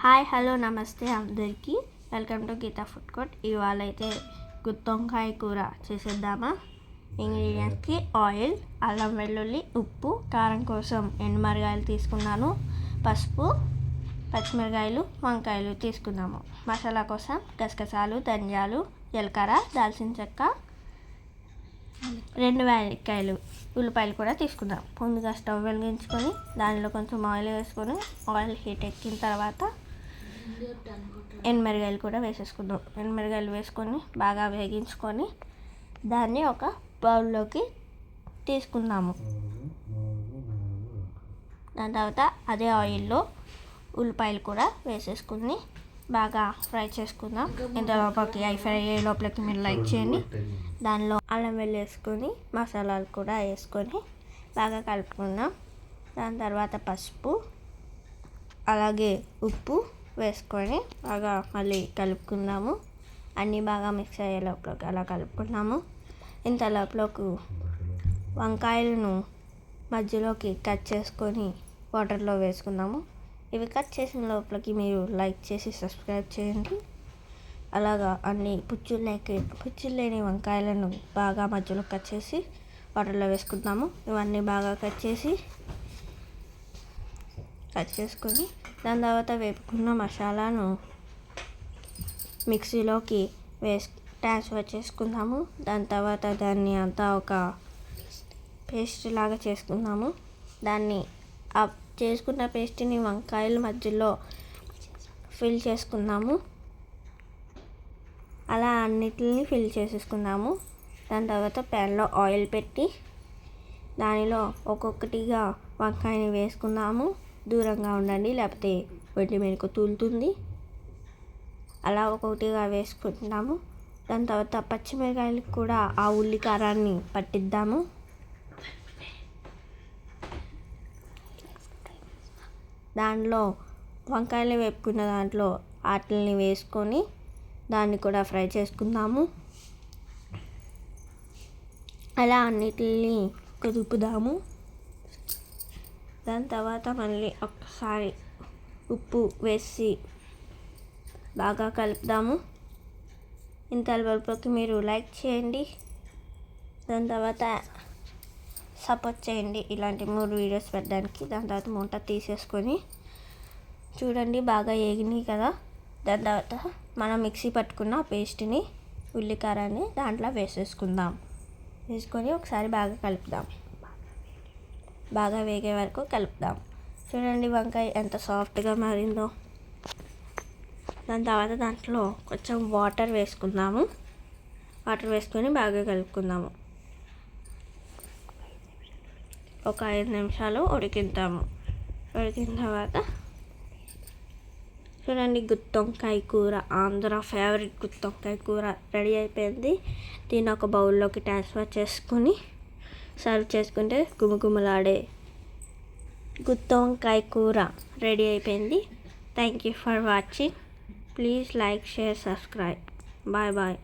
Hi hello నమస్తే అందరికీ, welcome to Geetha food court. ఇవాళ అయితే గుత్తొంకాయ కూర చేసేద్దామా. ఇంగ్రీడియంట్స్కి ఆయిల్, అల్లం వెల్లుల్లి, ఉప్పు, కారం కోసం ఎండుమిరగాయలు తీసుకున్నాను, పసుపు, పచ్చిమిరకాయలు, వంకాయలు తీసుకున్నాము. మసాలా కోసం గసగసాలు, ధనియాలు, జీలకర్ర, దాల్చిన చెక్క, 2 వెల్లిపాయలు, ఉల్లిపాయలు కూడా తీసుకుందాం. ముందుగా స్టవ్ వెలిగించుకొని దానిలో కొంచెం ఆయిల్ వేసుకొని ఆయిల్ హీట్ ఎక్కిన తర్వాత ఎండుమిరగాయలు కూడా వేసేసుకుందాం. ఎండుమిరగాయలు వేసుకొని బాగా వేగించుకొని దాన్ని ఒక బౌల్లోకి తీసుకుందాము. దాని తర్వాత అదే ఆయిల్లో ఉల్లిపాయలు కూడా వేసేసుకుని బాగా ఫ్రై చేసుకుందాం. ఇంత లోపలికి అవి ఫ్రై అయ్యే లోపలికి మీరు లైక్ చేయండి. దానిలో అల్లం వెల్లుల్లి వేసుకొని మసాలాలు కూడా వేసుకొని బాగా కలుపుకుందాం. దాని తర్వాత పసుపు అలాగే ఉప్పు వేసుకొని బాగా మళ్ళీ కలుపుకుందాము. అన్నీ బాగా మిక్స్ అయ్యే లోపలికి అలా కలుపుకున్నాము. ఇంత లోపలకు వంకాయలను మధ్యలోకి కట్ చేసుకొని వాటర్లో వేసుకుందాము. ఇవి కట్ చేసిన లోపలికి మీరు లైక్ చేసి సబ్స్క్రైబ్ చేయండి. అలాగా అన్ని పుచ్చులు లేని వంకాయలను బాగా మధ్యలో కట్ చేసి వాటర్లో వేసుకుందాము. ఇవన్నీ బాగా కట్ చేసుకొని దాని తర్వాత వేపుకున్న మసాలాను మిక్సీలోకి ట్రాన్స్ఫర్ చేసుకుందాము. దాని తర్వాత దాన్ని అంతా ఒక పేస్ట్ లాగా చేసుకుందాము. దాన్ని ఆ చేసుకున్న పేస్ట్ని వంకాయల మధ్యలో ఫిల్ చేసుకుందాము. అలా అన్నిటిని ఫిల్ చేసేసుకుందాము. దాని తర్వాత ప్యాన్లో ఆయిల్ పెట్టి దానిలో ఒక్కొక్కటిగా వంకాయని వేసుకుందాము. దూరంగా ఉండండి, లేకపోతే వెండి మెరుకు తూలుతుంది. అలా ఒక్కొక్కటిగా వేసుకుంటున్నాము. దాని తర్వాత పచ్చిమిరకాయలకు కూడా ఆ ఉల్లి కారాన్ని పట్టిద్దాము. దాంట్లో వంకాయలు వేపుకున్న దాంట్లో వాటిని వేసుకొని దాన్ని కూడా ఫ్రై చేసుకుందాము. అలా అన్నిటిని కదుపుదాము. దాని తర్వాత మళ్ళీ ఒక్కసారి ఉప్పు వేసి బాగా కలుపుదాము. ఇంత లోపలికి మీరు లైక్ చేయండి. దాని తర్వాత సపోర్ట్ చేయండి ఇలాంటి 3 వీడియోస్ పెట్టడానికి. దాని తర్వాత మూట తీసేసుకొని చూడండి బాగా ఏగినాయి కదా. దాని తర్వాత మనం మిక్సీ పట్టుకున్న పేస్ట్ని ఉల్లికారాన్ని దాంట్లో వేసుకొని ఒకసారి బాగా కలుపుదాం. బాగా వేగే వరకు కలుపుదాం. చూడండి వంకాయ ఎంత సాఫ్ట్గా మారిందో. దాని తర్వాత దాంట్లో కొంచెం వాటర్ వేసుకుందాము. వాటర్ వేసుకొని బాగా కలుపుకుందాము. ఒక 5 నిమిషాలు ఉడికిద్దాము. ఉడికిన తర్వాత చూడండి గుత్తొంకాయ కూర, ఆంధ్ర ఫేవరెట్ గుత్తొంకాయ కూర రెడీ అయిపోయింది. దీన్ని ఒక బౌల్లోకి ట్రాన్స్ఫర్ చేసుకొని సర్వ్ చేసుకుంటే గుమగుమలాడే గుత్తొంకాయ కూర రెడీ అయిపోయింది. Thank you for watching. Please like, share, subscribe. Bye bye.